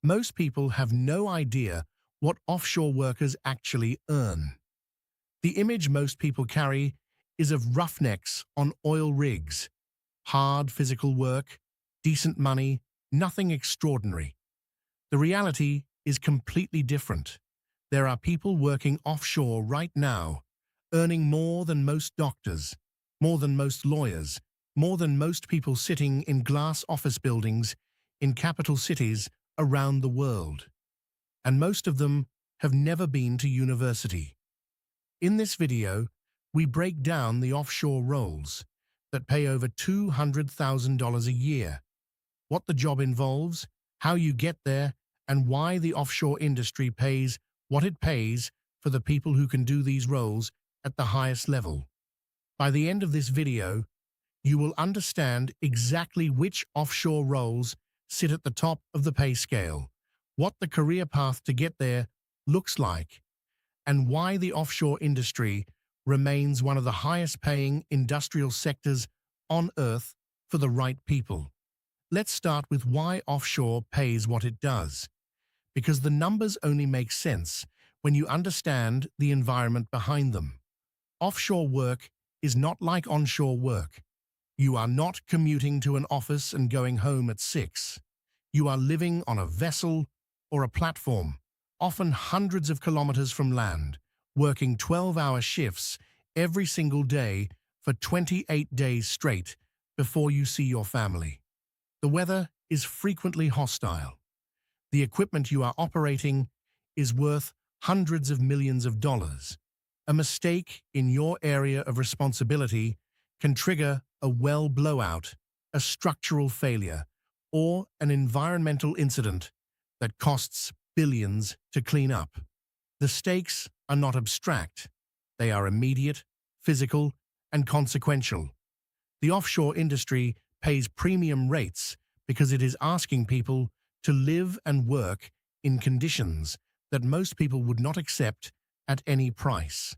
Most people have no idea what offshore workers actually earn. The image most people carry is of roughnecks on oil rigs. Hard physical work, decent money, nothing extraordinary. The reality is completely different. There are people working offshore right now, earning more than most doctors, more than most lawyers, more than most people sitting in glass office buildings in capital cities around the world. And most of them have never been to university. In this video, we break down the offshore roles that pay over $200,000 a year, what the job involves, how you get there, and why the offshore industry pays what it pays for the people who can do these roles at the highest level. By the end of this video, you will understand exactly which offshore roles sit at the top of the pay scale, what the career path to get there looks like, and why the offshore industry remains one of the highest-paying industrial sectors on Earth for the right people. Let's start with why offshore pays what it does. Because the numbers only make sense when you understand the environment behind them. Offshore work is not like onshore work. You are not commuting to an office and going home at 6. You are living on a vessel or a platform, often hundreds of kilometers from land, working 12-hour shifts every single day for 28 days straight before you see your family. The weather is frequently hostile. The equipment you are operating is worth hundreds of millions of dollars. A mistake in your area of responsibility can trigger a well blowout, a structural failure, or an environmental incident that costs billions to clean up. The stakes are not abstract. They are immediate, physical, and consequential. The offshore industry pays premium rates because it is asking people to live and work in conditions that most people would not accept at any price,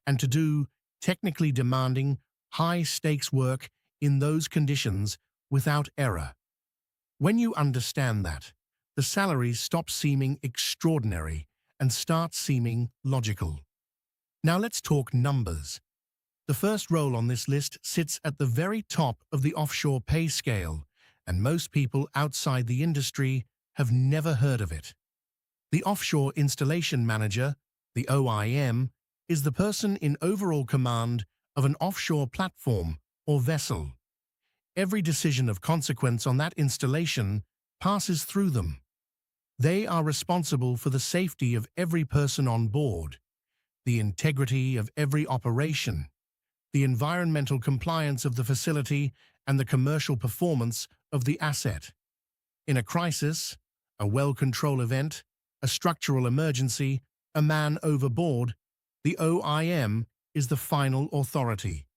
and to do technically demanding, high-stakes work in those conditions without error. When you understand that, the salaries stop seeming extraordinary and start seeming logical. Now let's talk numbers. The first role on this list sits at the very top of the offshore pay scale, and most people outside the industry have never heard of it. The Offshore Installation Manager, the OIM, is the person in overall command of an offshore platform or vessel. Every decision of consequence on that installation passes through them. They are responsible for the safety of every person on board, the integrity of every operation, the environmental compliance of the facility, and the commercial performance of the asset. In a crisis, a well-controlled event, a structural emergency, a man overboard, the OIM is the final authority.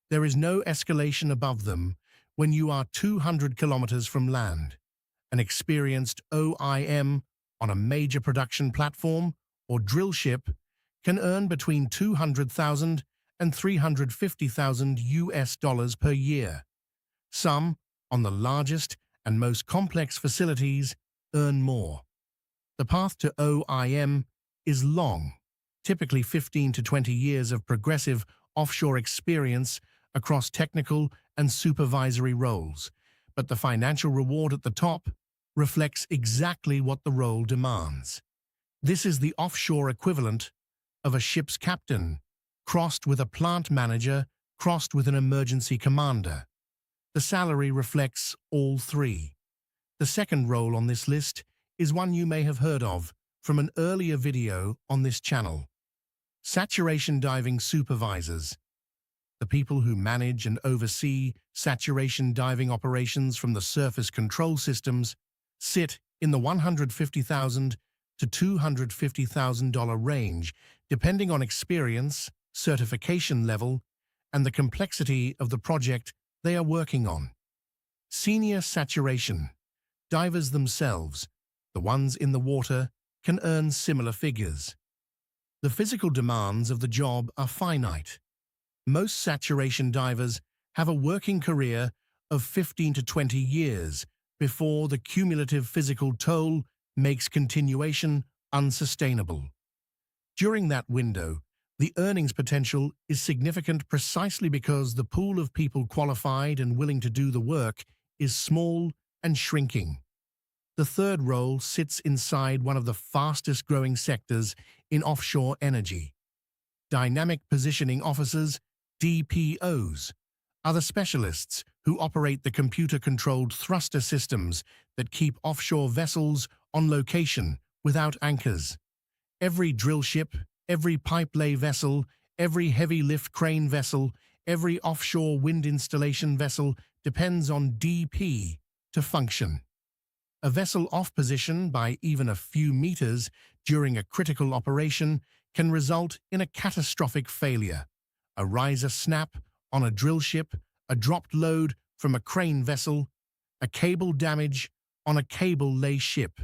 There is no escalation above them when you are 200 kilometers from land. An experienced OIM on a major production platform or drill ship can earn between $200,000 and $350,000 US per year. Some, on the largest and most complex facilities, earn more. The path to OIM is long, typically 15 to 20 years of progressive offshore experience across technical and supervisory roles, but the financial reward at the top reflects exactly what the role demands. This is the offshore equivalent of a ship's captain, crossed with a plant manager, crossed with an emergency commander. The salary reflects all three. The second role on this list is one you may have heard of from an earlier video on this channel. Saturation diving supervisors. The people who manage and oversee saturation diving operations from the surface control systems sit in the $150,000 to $250,000 range, depending on experience, certification level, and the complexity of the project they are working on. Senior saturation divers themselves, the ones in the water, can earn similar figures. The physical demands of the job are finite. Most saturation divers have a working career of 15 to 20 years before the cumulative physical toll makes continuation unsustainable. During that window, the earnings potential is significant precisely because the pool of people qualified and willing to do the work is small and shrinking. The third role sits inside one of the fastest-growing sectors in offshore energy. Dynamic Positioning Officers, DPOs, are the specialists who operate the computer-controlled thruster systems that keep offshore vessels on location without anchors. Every drill ship, every pipe-lay vessel, every heavy-lift crane vessel, every offshore wind installation vessel depends on DP to function. A vessel off position by even a few meters during a critical operation can result in a catastrophic failure. A riser snap on a drill ship, a dropped load from a crane vessel, a cable damage on a cable-lay ship.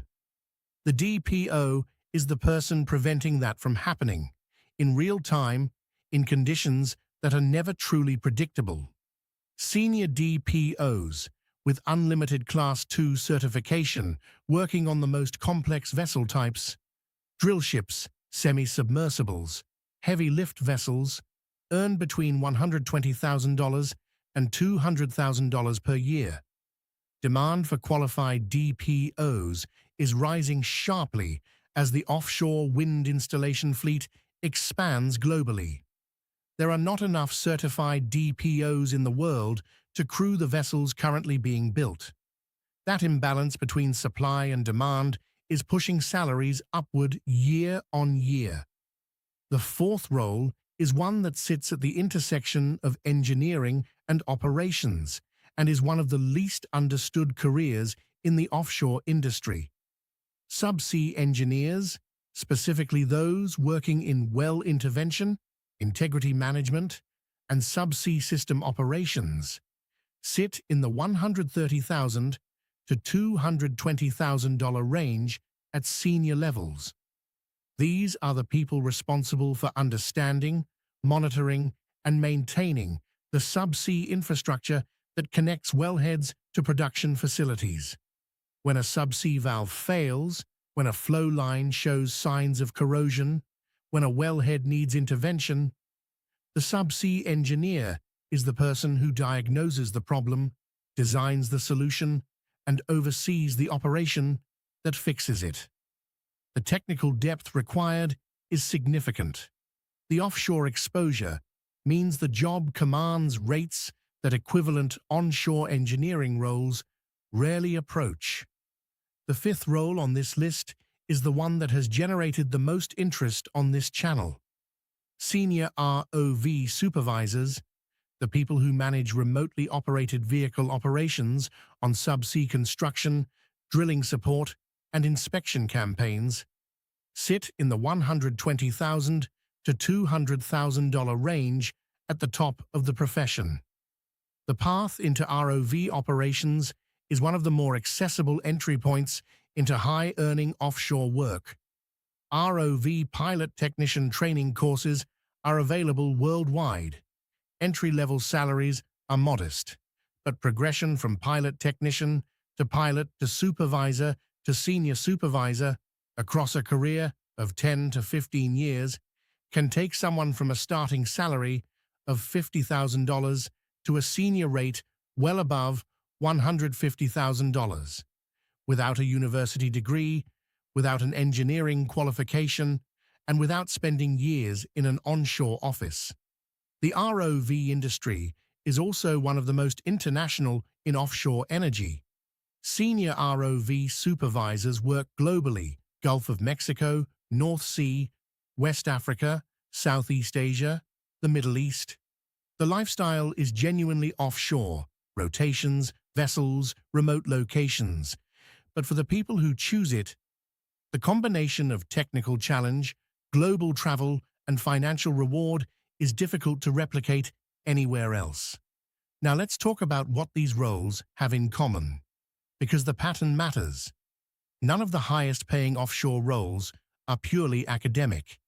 The DPO is the person preventing that from happening, in real time, in conditions that are never truly predictable. Senior DPOs, with unlimited Class 2 certification, working on the most complex vessel types, drill ships, semi-submersibles, heavy lift vessels, earn between $120,000 and $200,000 per year. Demand for qualified DPOs is rising sharply as the offshore wind installation fleet expands globally. There are not enough certified DPOs in the world to crew the vessels currently being built. That imbalance between supply and demand is pushing salaries upward year on year. The fourth role is one that sits at the intersection of engineering and operations and is one of the least understood careers in the offshore industry. Subsea engineers, specifically those working in well intervention, integrity management, and subsea system operations, sit in the $130,000 to $220,000 range at senior levels. These are the people responsible for understanding, monitoring, and maintaining the subsea infrastructure that connects wellheads to production facilities. When a subsea valve fails, when a flow line shows signs of corrosion, when a wellhead needs intervention, the subsea engineer is the person who diagnoses the problem, designs the solution, and oversees the operation that fixes it. The technical depth required is significant. The offshore exposure means the job commands rates that equivalent onshore engineering roles rarely approach. The fifth role on this list is the one that has generated the most interest on this channel. Senior ROV supervisors, the people who manage remotely operated vehicle operations on subsea construction, drilling support, and inspection campaigns, sit in the $120,000 to $200,000 range at the top of the profession. The path into ROV operations is one of the more accessible entry points into high-earning offshore work. ROV pilot technician training courses are available worldwide. Entry-level salaries are modest, but progression from pilot technician to pilot to supervisor to senior supervisor across a career of 10 to 15 years can take someone from a starting salary of $50,000 to a senior rate well above $150,000. Without a university degree, without an engineering qualification, and without spending years in an onshore office. The ROV industry is also one of the most international in offshore energy. Senior ROV supervisors work globally: Gulf of Mexico, North Sea, West Africa, Southeast Asia, the Middle East. The lifestyle is genuinely offshore: rotations, vessels, remote locations. But for the people who choose it, the combination of technical challenge, global travel, and financial reward is difficult to replicate anywhere else. Now let's talk about what these roles have in common, because the pattern matters. None of the highest-paying offshore roles are purely academic.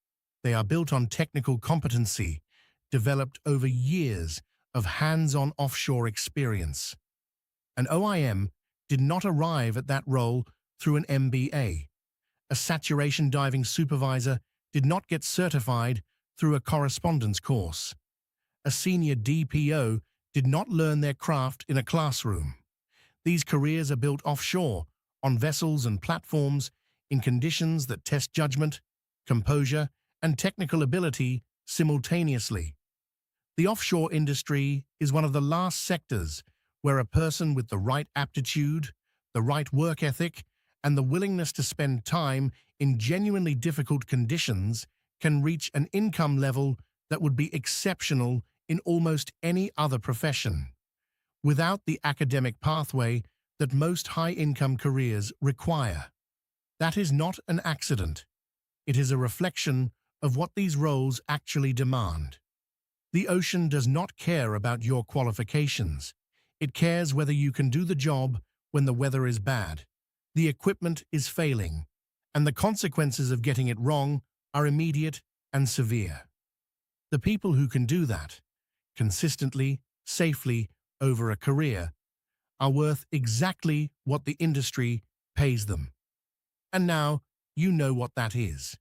They are built on technical competency, developed over years of hands-on offshore experience. An OIM did not arrive at that role through an MBA. A saturation diving supervisor did not get certified through a correspondence course. A senior DPO did not learn their craft in a classroom. These careers are built offshore, on vessels and platforms, in conditions that test judgment, composure, and technical ability simultaneously. The offshore industry is one of the last sectors where a person with the right aptitude, the right work ethic, and the willingness to spend time in genuinely difficult conditions can reach an income level that would be exceptional in almost any other profession, without the academic pathway that most high-income careers require. That is not an accident. It is a reflection of what these roles actually demand. The ocean does not care about your qualifications. It cares whether you can do the job when the weather is bad, the equipment is failing, and the consequences of getting it wrong are immediate and severe. The people who can do that, consistently, safely, over a career, are worth exactly what the industry pays them. And now you know what that is.